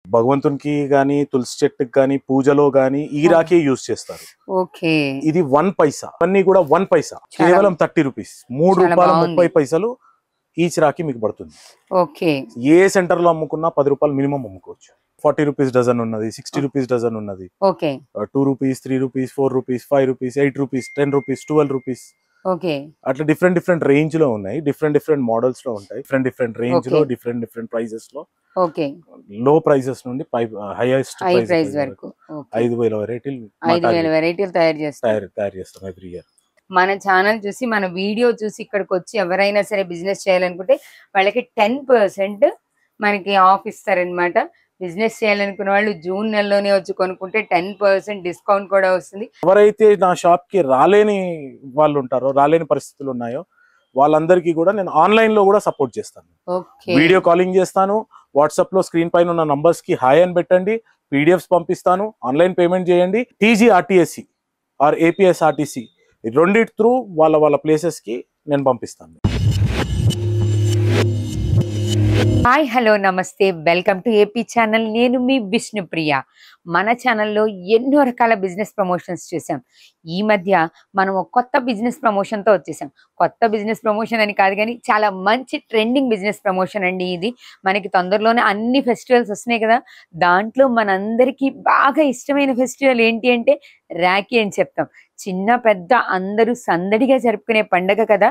భగవంతునికి గాని తులసి చెట్టుకి గాని పూజలో గాని ఈ రాఖీ యూజ్ చేస్తారు. ఓకే, ఇది 1 పైసా, అన్ని కూడా 1 పైసా, కేవలం 30 రూపీస్, 3 రూపాయల 30 పైసలు ఈచ్ రాఖీ మీకు పడుతుంది. ఓకే, ఏ సెంటర్ లో అమ్ముకున్నా 10 రూపాయలు మినిమం అమ్ముకోవచ్చు. 40 రూపీస్ డజన్ ఉన్నది, 60 రూపీస్ డజన్ ఉన్నది, okay, 2 rupees, 3 rupees, 4 rupees, 5 rupees, 8 rupees, 10 rupees, 12 rupees, okay. అట్లా డిఫరెంట్ రేంజ్ లో ఉన్నాయి. డిఫరెంట్ మోడల్స్ లో ఉంటాయి. డిఫరెంట్ రేంజ్ లో, డిఫరెంట్ ప్రైజెస్ లో. ఓకే, లో ప్రైజెస్ నుండి హైయెస్ట్ హై ప్రైస్ వరకు 5000 వెరైటీలు 5000 వెరైటీలు తయారు చేస్తాం ఎవ్రీ ఇయర్. మన ఛానల్ చూసి, మన వీడియో చూసి ఇక్కడికి వచ్చి ఎవరైనా సరే బిజినెస్ చేయాలనుకుంటే వాళ్ళకి 10% మనకి ఆఫ్ ఇస్తారనమాట. బిజినెస్ చేయాలనుకున్న వాళ్ళు జూన్ నెలలోనే వచ్చి కొనుక్కుంటే 10% డిస్కౌంట్ కూడా వస్తుంది. ఎవరైతే నా షాప్ కి రాలేని వాళ్ళు ఉంటారో, రాలేని పరిస్థితులు ఉన్నాయో వాళ్ళందరికీ కూడా నేను ఆన్లైన్ లో కూడా సపోర్ట్ చేస్తాను. వీడియో కాలింగ్ చేస్తాను. వాట్సాప్ లో స్క్రీన్ పైన ఉన్న నంబర్స్ కి హాయ్ అని పెట్టండి, పీడిఎఫ్స్ పంపిస్తాను, ఆన్లైన్ పేమెంట్ చేయండి. TGRTSC ఆర్ APSRTC రెండిటి త్రూ వాళ్ళ ప్లేసెస్ కి నేను పంపిస్తాను. హాయ్, హలో, నమస్తే, వెల్కమ్ టు AP ఛానల్. నేను మీ విష్ణుప్రియ. మన ఛానల్లో ఎన్నో రకాల బిజినెస్ ప్రమోషన్స్ చేసాం. ఈ మధ్య మనం ఒక కొత్త బిజినెస్ ప్రమోషన్తో వచ్చేసాం. కొత్త బిజినెస్ ప్రమోషన్ అని కాదు కానీ చాలా మంచి ట్రెండింగ్ బిజినెస్ ప్రమోషన్ అండి ఇది. మనకి తొందరలోనే అన్ని ఫెస్టివల్స్ వస్తున్నాయి కదా, దాంట్లో మనందరికీ బాగా ఇష్టమైన ఫెస్టివల్ ఏంటి అంటే రాఖీ అని చెప్తాం. చిన్న పెద్ద అందరూ సందడిగా జరుపుకునే పండగ కదా.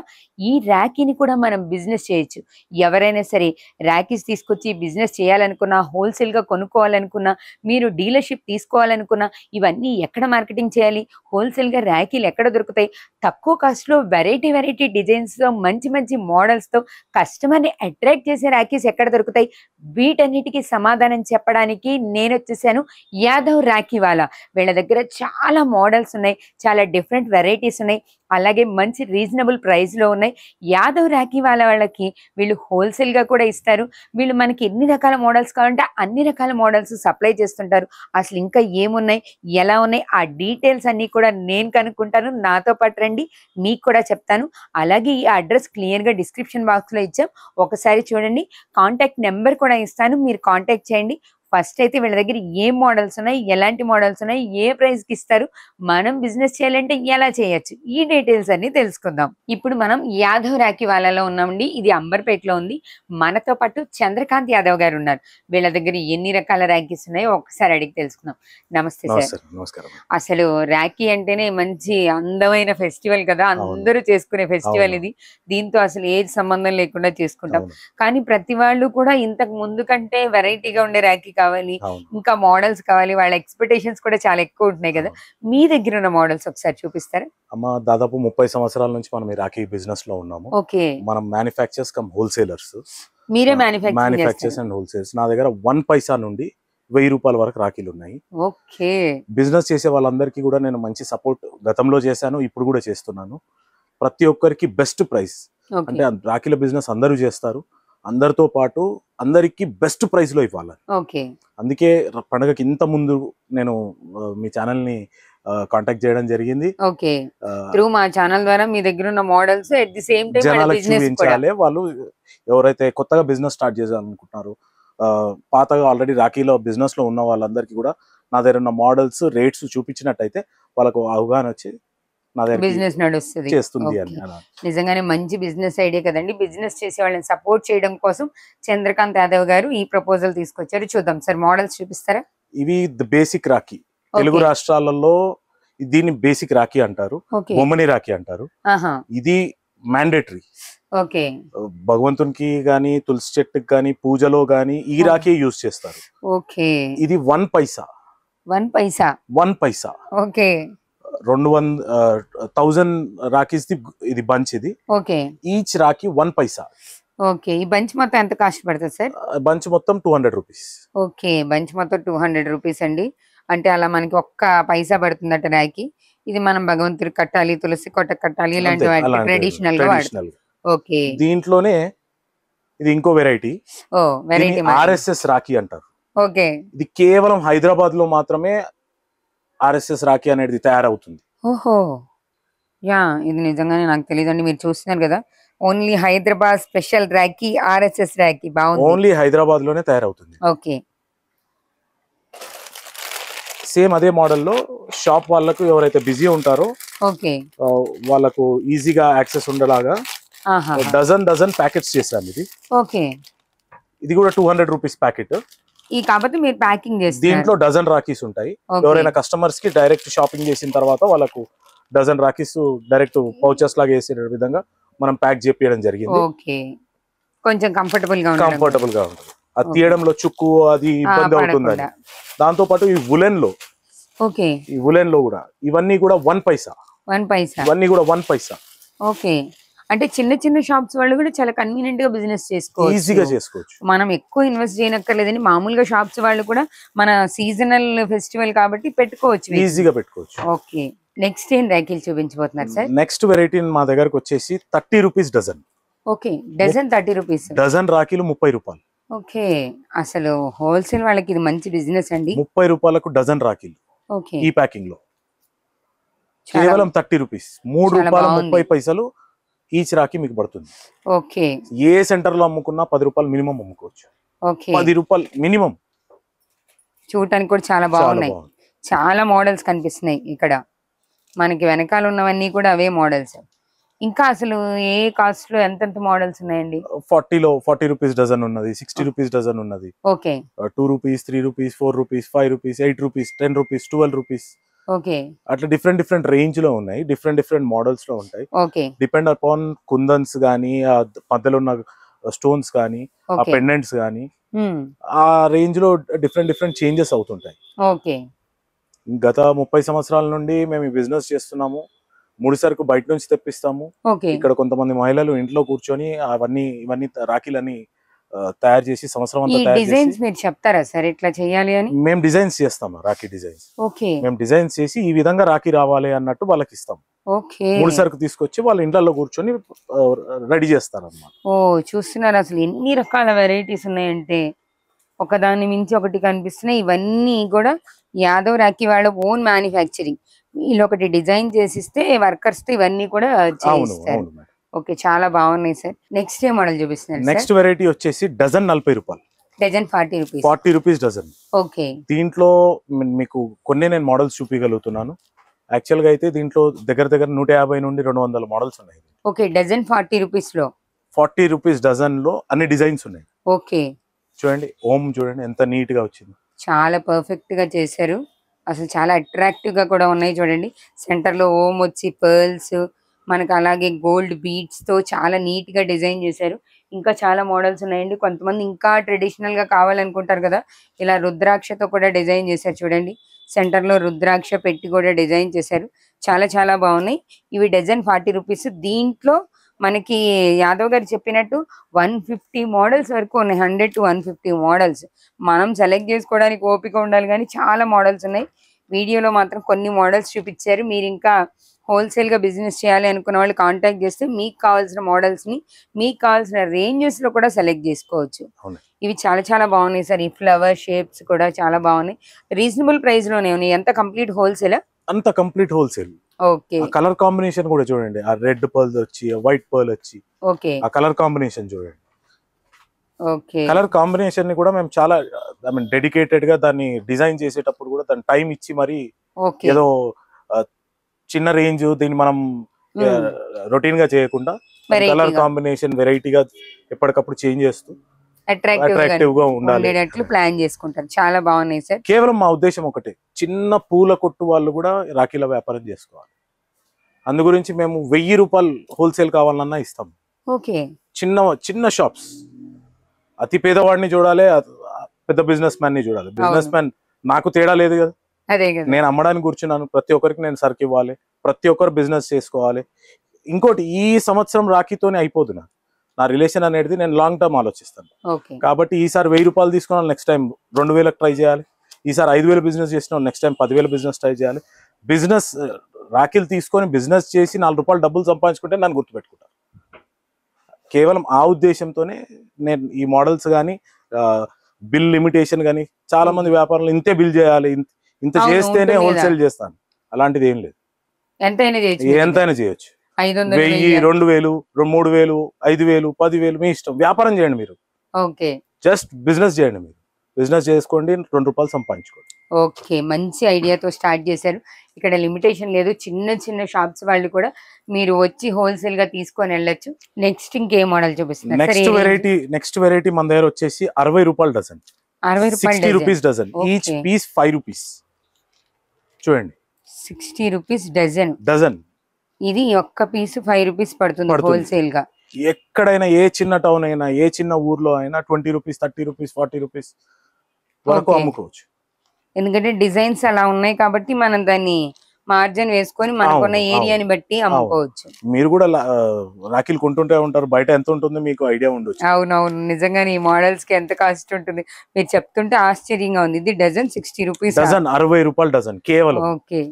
ఈ రాఖీని కూడా మనం బిజినెస్ చేయొచ్చు. ఎవరైనా సరే రాఖీస్ తీసుకొచ్చి బిజినెస్ చేయాలనుకున్నా, హోల్సేల్గా కొనుక్కోవాలనుకున్నా, మీరు డీలర్షిప్ తీసుకోవాలనుకున్నా, ఇవన్నీ ఎక్కడ మార్కెటింగ్ చేయాలి, హోల్సేల్గా రాఖీలు ఎక్కడ దొరుకుతాయి, తక్కువ కాస్ట్లో వెరైటీ డిజైన్స్తో మంచి మోడల్స్తో కస్టమర్ని అట్రాక్ట్ చేసే రాఖీస్ ఎక్కడ దొరుకుతాయి, వీటన్నిటికీ సమాధానం చెప్పడానికి నేను వచ్చేసాను. యాదవ్ రాఖీ వాలా. వీళ్ళ దగ్గర చాలా మోడల్స్ ఉన్నాయి, చాలా డిఫరెంట్ వెరైటీస్ ఉన్నాయి, అలాగే మంచి రీజనబుల్ ప్రైస్లో ఉన్నాయి. యాదవ్ రాఖీ వాళ్ళకి వీళ్ళు హోల్సేల్గా కూడా ఇస్తారు. వీళ్ళు మనకి ఎన్ని రకాల మోడల్స్ కావాలంటే అన్ని రకాల మోడల్స్ సప్లై చేస్తుంటారు. అసలు ఇంకా ఏమున్నాయి, ఎలా ఉన్నాయి, ఆ డీటెయిల్స్ అన్నీ కూడా నేను కనుక్కుంటాను. నాతో పాటు రండి, మీకు కూడా చెప్తాను. అలాగే ఈ అడ్రస్ క్లియర్గా డిస్క్రిప్షన్ బాక్స్లో ఇచ్చాం, ఒకసారి చూడండి. కాంటాక్ట్ నెంబర్ కూడా ఇస్తాను, మీరు కాంటాక్ట్ చేయండి. ఫస్ట్ అయితే వీళ్ళ దగ్గర ఏ మోడల్స్ ఉన్నాయి, ఎలాంటి మోడల్స్ ఉన్నాయి, ఏ ప్రైస్కి ఇస్తారు, మనం బిజినెస్ చేయాలంటే ఎలా చేయొచ్చు, ఈ డీటెయిల్స్ అన్ని తెలుసుకుందాం. ఇప్పుడు మనం యాదవ్ రాఖీ వాళ్ళలో ఉన్నామండి. ఇది అంబర్పేటలో ఉంది. మనతో పాటు చంద్రకాంత్ యాదవ్ గారు ఉన్నారు. వీళ్ళ దగ్గర ఎన్ని రకాల రాఖీస్ ఉన్నాయో ఒకసారి అడిగి తెలుసుకుందాం. నమస్తే సార్. నమస్కారం. అసలు రాఖీ అంటేనే మంచి అందమైన ఫెస్టివల్ కదా, అందరూ చేసుకునే ఫెస్టివల్ ఇది. దీంతో అసలు ఏజ్ సంబంధం లేకుండా చేసుకుంటాం. కానీ ప్రతి వాళ్ళు కూడా ఇంతకు ముందు కంటే వెరైటీగా ఉండే రాఖీ కావాలి, ఇంకా మోడల్స్ కావాలి, వాళ్ళ ఎక్స్పెక్టేషన్స్ కూడా చాలా ఎక్కువ ఉంటున్నాయి కదా. మీ దగ్గర ఉన్న మోడల్స్ ఒకసారి చూపిస్తారా? అమ్మ, దాదాపు 30 సంవత్సరాల నుంచి మనం ఈ రాఖీ బిజినెస్ లో ఉన్నాము. ఓకే, మనం మ్యానుఫ్యాక్చర్స్ కమ్ హోల్సేలర్స్. మీరే మ్యానుఫ్యాక్చర్స్ అండ్ హోల్సేల్స్. నా దగ్గర 1 పైసా నుండి 1000 రూపాయల వరకు రాఖీలు ఉన్నాయి. ఓకే, బిజినెస్ చేసే వాళ్ళందరికీ కూడా నేను మంచి సపోర్ట్ గతంలో చేశాను, ఇప్పుడు కూడా చేస్తున్నాను. ప్రతి ఒక్కరికి బెస్ట్ ప్రైస్. అంటే రాఖీల బిజినెస్ అందరూ చేస్తారు, అందరితో పాటు అందరికి బెస్ట్ ప్రైస్ లో ఇవ్వాలి. అందుకే పండుగకి ఇంత ముందు నేను మీ ఛానల్ ని కాంటాక్ట్ చేయడం జరిగింది. మా ఛానల్ ద్వారా మీ దగ్గర ఉన్న models at the same time జనాలకు చూపించాలి. వాళ్ళు ఎవరైతే కొత్తగా బిజినెస్ స్టార్ట్ చేయాలనుకుంటున్నారో, పాతగా ఆల్రెడీ రాఖీలో బిజినెస్ లో ఉన్న వాళ్ళందరికీ కూడా నా దగ్గర ఉన్న మోడల్స్, రేట్స్ చూపించినట్టయితే వాళ్ళకు అవగాహన వచ్చి బిజినెస్ నడుస్తుంది. నిజంగానే మంచి బిజినెస్ ఐడియా కదండి. బిజినెస్ చేసే వాళ్ళని సపోర్ట్ చేయడం కోసం చంద్రకాంత్ యాదవ్ గారు ఈ ప్రపోజల్ తీసుకొచ్చారు. చూద్దాం సార్, మోడల్స్ చూపిస్తారా? ఇవి బేసిక్ రాఖీ. తెలుగు రాష్ట్రాలలో దీన్ని బేసిక్ రాఖీ అంటారు, బొమ్మని రాఖీ అంటారు. ఇది మ్యాండేటరీ. భగవంతునికి గాని తులసి చెట్టుకి గాని పూజలో గాని ఈ రాఖీ యూజ్ చేస్తారు. ఇది 1 పైసా. 1 పైసా. 1000 రాఖీస్ ఇది బంచ్. ఇది ఈచ్ రాఖీ 1 పైసా. ఈ బంచ్ మొత్తం ఎంత కాస్ట్ పడుతుంది సార్? బంచ్ మొత్తం 200 రూపీస్. బంచ్ మొత్తం 200 రూపీస్ అండి. అంటే అలా మనకి 1 పైసా పడుతుందట రాఖీ. ఇది మనం భగవంతుడికి కట్టాలి, తులసి కొట్ట కట్టాలి, ఇలాంటి ట్రెడిషనల్ గా. దీంట్లోనే ఇది ఇంకో వెరైటీ. RSS రాఖీ అంటారు. ఇది కేవలం హైదరాబాద్ లో మాత్రమే RSS రాఖీ అనేది తయారవుతుంది. ఇది నిజంగానే నాకు తెలియదండి. మీరు చూస్తున్నారు కదా, only Hyderabad special Rakhi, RSS Rakhi. బాగుంది. ఓన్లీ హైదరాబాద్ లోనే తయారవుతుంది. సేమ్ అదే మోడల్లో షాప్ వాళ్ళకు ఎవరైతే బిజీ ఉంటారో ఓకే వాళ్ళకు ఈజీగా యాక్సెస్ ఉండేలాగా డజన్ ప్యాకెట్స్ చేశాను ఇది. ఓకే ఇది కూడా 200 రూపీస్ ప్యాకెట్. ఈ కాబట్టి మీరు ప్యాకింగ్ చేస్తారు. దీంట్లో డజన్ రాఖీస్ ఉంటాయి. ఎవరైనా కస్టమర్స్ కి డైరెక్ట్ షాపింగ్ చేసిన తర్వాత వాళ్ళకు డజన్ రాఖీస్ డైరెక్ట్ పౌచెస్ లాగా వేసే విధంగా మనం ప్యాక్ చేపియడం జరిగింది. ఓకే కొంచెం కంఫర్టబుల్ గా ఉంటుంది. అది తీయడంలో చుక్కు అది ఇబ్బంది అవుతుందని. దాంతో పాటు ఈ వులెన్ లో కూడా ఇవన్నీ కూడా 1 పైసా. ఇవన్నీ కూడా 1 పైసా. ఓకే అంటే చిన్న చిన్న షాప్స్ వాళ్ళు కూడా చాలా కన్వీనియంట్ గా బిజినెస్ చేసుకోవచ్చు, ఈజీగా చేసుకోవచ్చు. మనం ఎక్కువ ఇన్వెస్ట్ చేయనక్కర్లేదని మామూలుగా షాప్స్ వాళ్ళు కూడా మన సీజనల్ ఫెస్టివల్ కాబట్టి పెట్టుకోవచ్చు, ఈజీగా పెట్టుకోవచ్చు. ఓకే నెక్స్ట్ ఏం రాఖీలు చూపించబోతున్నారు సార్? నెక్స్ట్ వెరైటీ మా దగ్గరకు వచ్చేసి 30 rupees dozen. Okay dozen 30 rupees. Dozen రాఖీలు 30 రూపాయలు. ఓకే అసలు హోల్సేల్ వాళ్ళకి ఇది మంచి బిజినెస్ అండి. 30 రూపాయలకు డజన్ రాఖీలు. ఓకే ఈ ప్యాకింగ్ లో కేవలం 30 రూపీస్. 3 రూపాయలు 30 పైసలు ఈచ్ రాఖీ మీకు పడుతుంది. ఓకే ఏ సెంటర్ లో అమ్ముకున్నా 10 రూపాయలు మినిమం అమ్ముకోవచ్చు. ఓకే 10 రూపాయలు మినిమం. చూడటానికి కూడా చాలా బాగున్నాయి, చాలా మోడల్స్ కనిపిస్తున్నాయి ఇక్కడ మనకి. వెనకాల ఉన్నవన్నీ కూడా అవే మోడల్స్. ఇంకా అసలు ఏ కాస్ట్ లో ఎంత మోడల్స్ ఉన్నాయండి? 40 రూపీస్ డజన్ ఉన్నది, 60 రూపీస్ డజన్ ఉన్నది. Okay 2 rupees, 3 rupees, 4 rupees, 5 rupees, 8 rupees, 10 rupees, 12 rupees. Okay అట్లా డిఫరెంట్ రేంజ్ లో ఉన్నాయి, డిఫరెంట్ మోడల్స్ లో ఉంటాయి. ఓకే డిపెండ్ అపాన్ కుందన్స్ గానీ, ఆ మధ్యలో ఉన్న స్టోన్స్ గానీ, ఆ పెండెంట్స్ గానీ, ఆ రేంజ్ లో డిఫరెంట్ చేంజెస్ అవుతుంటాయి. ఓకే గత 30 సంవత్సరాల నుండి మేము ఈ బిజినెస్ చేస్తున్నాము. ముడి సరుకు బయట నుంచి తెప్పిస్తాము. ఇక్కడ కొంతమంది మహిళలు ఇంట్లో కూర్చొని ఇవన్నీ రాఖీలని తయారు చేసి సంవత్సరం అంతా తయారు చేసి మీరు చెప్తారా సార్ ఇట్లా చేయాలి అని? మేము డిజైన్స్ చేస్తాము, రాఖీ డిజైన్స్. ఓకే మేము డిజైన్స్ చేసి ఈ విధంగా రాఖీ రావాలి అన్నట్టు వాళ్ళకి ఇస్తాం. ఓకే ముడి సరుకు తీసుకొచ్చి వాళ్ళ ఇంట్లో కూర్చొని రెడీ చేస్తారు అన్నమాట. ఓ చూస్తున్నారు అసలు ఎన్ని రకాల వెరైటీస్ ఉన్నాయంటే ఒకదాని మించి ఒకటి కనిపిస్తున్నాయి. ఇవన్నీ కూడా యాదవ్ రాఖీ వాళ్ళ ఓన్ మ్యానుఫ్యాక్చరింగ్. వీళ్ళు ఒకటి డిజైన్ చేసిస్తే వర్కర్స్ తో ఇవన్నీ కూడా చేస్తారు. ఓకే చాలా బాగున్నాయి సార్. నెక్స్ట్ ఏ మోడల్ చూపిస్తున్నారు? నెక్స్ట్ వెరైటీ వచ్చేసి డజన్ 40 రూపాయలు. Dozen 40 rupees. 40 rupees dozen. Okay దీంట్లో మీకు నేను మోడల్స్ చూపించగలుగుతున్నాను. యాక్చువల్ గా అయితే దీంట్లో దగ్గర 150 నుండి 200 మోడల్స్ ఉన్నాయి. ఓకే డజన్ 40 రూపీస్ లో 40 రూపీస్ డజన్ లో అన్ని డిజైన్స్ ఉన్నాయి. ఓకే చూడండి ఓం చూడండి ఎంత నీట్ గా వచ్చింది, చాలా పర్ఫెక్ట్ గా చేశారు. అసలు చాలా అట్రాక్టివ్ గా కూడా ఉన్నాయి చూడండి. సెంటర్ లో ఓం వచ్చి పర్ల్స్ మనకు అలాగే గోల్డ్ బీడ్స్ తో చాలా నీట్ గా డిజైన్ చేశారు. ఇంకా చాలా మోడల్స్ ఉన్నాయండి. కొంతమంది ఇంకా ట్రెడిషనల్ గా కావాలనుకుంటారు కదా, ఇలా రుద్రాక్షతో కూడా డిజైన్ చేశారు చూడండి. సెంటర్ లో రుద్రాక్ష పెట్టి కూడా డిజైన్ చేశారు. చాలా బాగున్నాయి. ఇవి డజన్ 40 రూపీస్. దీంట్లో మనకి యాదవ్ గారు చెప్పినట్టు 150 మోడల్స్ వరకు ఉన్నాయి. 100 to 150 మోడల్స్. మనం సెలెక్ట్ చేసుకోవడానికి ఓపిక ఉండాలి కానీ చాలా మోడల్స్ ఉన్నాయి. వీడియోలో మాత్రం కొన్ని మోడల్స్ చూపించారు. మీరు ఇంకా హోల్సేల్ గా బిజినెస్ చేయాలి అనుకున్న వాళ్ళు కాంటాక్ట్ చేస్తే మీకు కావాల్సిన మోడల్స్ ని మీకు కావాల్సిన రేంజెస్ లో కూడా సెలెక్ట్ చేసుకోవచ్చు. ఇవి చాలా బాగున్నాయి సార్. ఈ ఫ్లవర్ షేప్స్ కూడా చాలా బాగున్నాయి. రీజనబుల్ ప్రైస్ లోనే ఉన్నాయి. ఎంత కంప్లీట్ హోల్సేల్? అంత complete wholesale. Okay colour combination కూడా చూడండి. ఆ రెడ్ పర్ల్ వచ్చి వైట్ పర్ల్ వచ్చి, ఓకే ఆ కలర్ కాంబినేషన్ చూడండి. ఓకే కలర్ కాంబినేషన్ ని కూడా మేము చాలా డెడికేటెడ్ గా దాన్ని డిజైన్ చేసేటప్పుడు కూడా దాని టైం ఇచ్చి మరి ఏదో చిన్న రేంజ్ దీన్ని మనం రొటీన్ గా చేయకుండా కలర్ కాంబినేషన్ వెరైటీగా ఎప్పటికప్పుడు చేంజ్ చేస్తూ అట్రాక్టివ్ గా ఉండాలి ప్లాన్ చేసుకుంటారు. చాలా బాగున్నాయి సార్. కేవలం మా ఉద్దేశం ఒకటే, చిన్న పూల కొట్టు వాళ్ళు కూడా రాఖీల వ్యాపారం చేసుకోవాలి. అందు గురించి మేము 1000 రూపాయలు హోల్సేల్ కావాలన్నా ఇస్తాం. ఓకే చిన్న షాప్స్. అతి పేదవాడిని చూడాలి, పెద్ద బిజినెస్ మ్యాన్ ని చూడాలి. బిజినెస్ మ్యాన్ నాకు తేడా లేదు కదా. నేను అమ్మడానికి కూర్చున్నాను, ప్రతి ఒక్కరికి నేను సరుకు ఇవ్వాలి, ప్రతి ఒక్కరు బిజినెస్ చేసుకోవాలి. ఇంకోటి ఈ సంవత్సరం రాఖీతోనే అయిపోదు. నా రిలేషన్ అనేది నేను లాంగ్ టర్మ్ ఆలోచిస్తాను. కాబట్టి ఈసారి 1000 రూపాయలు తీసుకున్నాను, నెక్స్ట్ టైం 2000 ట్రై చేయాలి. ఈసారి 5000 బిజినెస్ చేసిన నెక్స్ట్ టైం 10,000 బిజినెస్ ట్రై చేయాలి. బిజినెస్ రాఖీలు తీసుకొని బిజినెస్ చేసి 4 రూపాయలు డబ్బులు సంపాదించుకుంటే నన్ను గుర్తుపెట్టుకుంటాను. కేవలం ఆ ఉద్దేశంతోనే నేను ఈ మోడల్స్ కానీ బిల్ లిమిటేషన్ కానీ, చాలా మంది వ్యాపారంలో ఇంతే బిల్ చేయాలి, ఇంత చేస్తేనే హోల్సేల్ చేస్తాను. అలాంటిది ఏం లేదు, ఎంతైనా చేయొచ్చు. 1000, 2000, 3000, 5000, 10,000 మీ ఇష్టం. వ్యాపారం చేయండి మీరు, జస్ట్ బిజినెస్ చేయండి మీరు. బిజినెస్ చేసుకోండి, 2 రూపాయలు సంపాదించుకోండి. ఓకే, మంచి ఐడియాతో స్టార్ట్ చేశారు. ఇక్కడ లిమిటేషన్ లేదు, చిన్న చిన్న షాప్స్ వాళ్ళు కూడా మీరు వచ్చి హోల్సేల్ గా తీసుకొని వెళ్ళొచ్చు. నెక్స్ట్ ఇంకే మోడల్ చూపిస్తున్నారు? నెక్స్ట్ వెరైటీ మన దగ్గర వచ్చేసి 60 రూపాయలు dozen, 60 rupees dozen. Each piece 5 rupees. చూడండి, 60 రూపీస్ డజన్. డజన్ ఇది ఒక్క పీస్ 5 రూపీస్ పడుతుంది హోల్సేల్ గా. ఎక్కడైనా ఏ చిన్న టౌన్ అయినా ఏ చిన్న ఊర్లో అయినా 20 రూపీస్, 30 రూపీస్, 40 రూపీస్ వరకు అమ్ముకోవచ్చు. ఎందుకంటే డిజైన్స్ అలా ఉన్నాయి కాబట్టి మనం దాన్ని మార్జిన్ వేసుకొని మనకున్న ఏరియాని బట్టి అమ్ముకోవచ్చు. మీరు కూడా రాఖీలు కొంటుంటే ఉంటారు, బయట ఎంత ఉంటుంది మీకు ఐడియా ఉండొచ్చు. అవునవును, నిజంగానే ఈ మోడల్స్ కి ఎంత కాస్ట్ ఉంటుంది మీరు చెప్తుంటే ఆశ్చర్యంగా ఉంది. ఇది డజన్ 60 రూపీస్, డజన్ 60 రూపాయలు డజన్ కేవలం. ఓకే,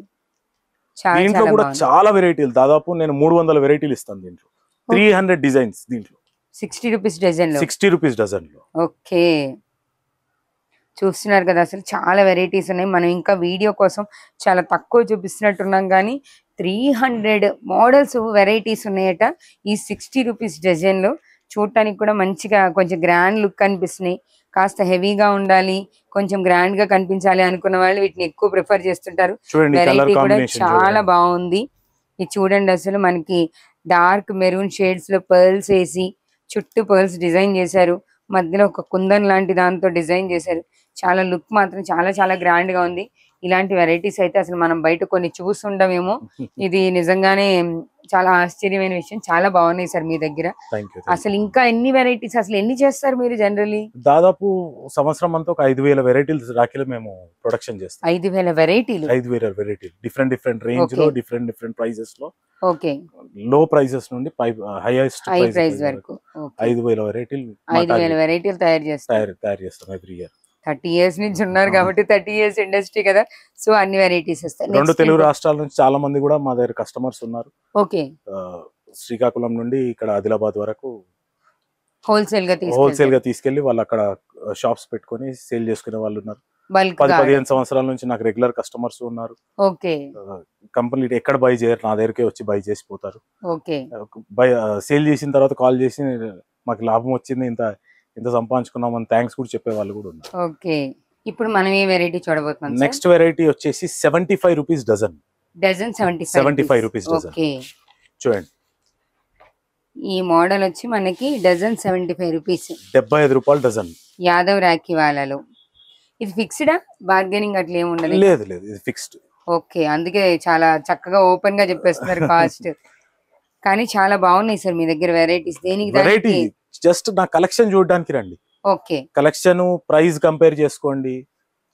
దీంట్లో కూడా చాలా వెరైటీలు, దాదాపు నేను 300 వెరైటీలు ఇస్తాను దీంట్లో. 300 డిజైన్స్ దీంట్లో. 60 రూపీస్ డజన్ లో, 60 రూపీస్ డజన్ లో. ఓకే, చూస్తున్నారు కదా, అసలు చాలా వెరైటీస్ ఉన్నాయి. మనం ఇంకా వీడియో కోసం చాలా తక్కువ చూపిస్తున్నట్టున్నాం కానీ 300 మోడల్స్ వెరైటీస్ ఉన్నాయట ఈ 60 రూపీస్ డజన్ లో. చూడటానికి కూడా మంచిగా కొంచెం గ్రాండ్ లుక్ కనిపిస్తున్నాయి. కాస్త హెవీగా ఉండాలి, కొంచెం గ్రాండ్ గా కనిపించాలి అనుకున్న వాళ్ళు వీటిని ఎక్కువ ప్రిఫర్ చేస్తుంటారు. వెరైటీ కూడా చాలా బాగుంది. ఇది చూడండి, అసలు మనకి డార్క్ మెరూన్ షేడ్స్ లో పర్ల్స్ వేసి చుట్టూ పర్ల్స్ డిజైన్ చేశారు. మధ్యలో ఒక కుందన్ లాంటి దాంతో డిజైన్ చేశారు. చాలా లుక్ మాత్రం చాలా చాలా గ్రాండ్ గా ఉంది. ఇలాంటి వెరైటీస్ అయితే అసలు మనం బయట కొన్ని చూస్తుండమేమో. ఇది నిజంగానే చాలా ఆశ్చర్యమైన విషయం. చాలా బాగున్నాయి సార్ మీ దగ్గర. అసలు ఇంకా ఎన్ని వెరైటీస్, అసలు ఎన్ని చేస్తారు మీరు జనరల్లీ? దాదాపు సంవత్సరం అంతా ఒక 5000 వెరైటీలు రాఖీలు మేము ప్రొడక్షన్ చేస్తాం. 5000 వెరైటీలు? 5000 వెరైటీలు, డిఫరెంట్ రేంజ్ లో, డిఫరెంట్ ప్రైజెస్ లో. ఓకే, లో ప్రైజెస్ నుండి హైయెస్ట్ ప్రైస్ వరకు 5000 వెరైటీలు. 5000 వెరైటీలు తయారు చేస్తాం ఎవ్రీ ఇయర్. 30 ఇయర్స్ నుంచి ఉన్నారు కాబట్టి 30 ఇయర్స్ ఇండస్ట్రీ కదా, సో అన్ని వెరైటీస్ వస్తాయి. 2 తెలుగు రాష్ట్రాల నుంచి చాలా మంది కూడా మా దగ్గర కస్టమర్స్ ఉన్నారు. ఓకే, శ్రీకాకుళం నుండి ఇక్కడ ఆదిలాబాద్ వరకు హోల్సేల్ గా తీసుకెళ్లి వాళ్ళు అక్కడ షాప్స్ పెట్టుకొని సేల్ చేసుకునే వాళ్ళు ఉన్నారు. 10-15 సంవత్సరాల నుంచి నాకు రెగ్యులర్ కస్టమర్స్ ఉన్నారు. ఓకే, కంప్లీట్ ఎక్కడ బై చేయరు, నా దగ్గరకే వచ్చి బై చేసిపోతారు. ఓకే, సేల్ చేసిన తర్వాత కాల్ చేసి మాకు లాభం వచ్చింది, ఇంత సంపాదించుకున్నామని థ్యాంక్స్ కూడా చెప్పే వాళ్ళు కూడా ఉన్నారు. ఓకే, ఇప్పుడు మనం ఏ వెరైటీ చూడబోతున్నాం? నెక్స్ట్ వెరైటీ వచ్చేసి 75 rupees dozen. Dozen 75 rupees dozen. Okay, చూడండి, ఈ మోడల్ వచ్చి మనకి డజన్ 75 రూపీస్, 75 రూపాయలు డజన్. యాదవ్ రాఖీ వాళ్ళలో. ఇది ఫిక్స్డా, బార్గెనింగ్ అట్లా ఏమి ఉండదు? లేదు, ఇది ఫిక్స్డ్. ఓకే, అందుకే చాలా చక్కగా ఓపెన్ గా చెప్పేస్తున్నారు కాస్ట్. కానీ చాలా బాగున్నాయి సార్ మీ దగ్గర వెరైటీస్. వెరైటీ జస్ట్ నా కలెక్షన్ చూడడానికి రండి. ఓకే, కలెక్షన్ ప్రైస్ కంపేర్ చేసుకోండి,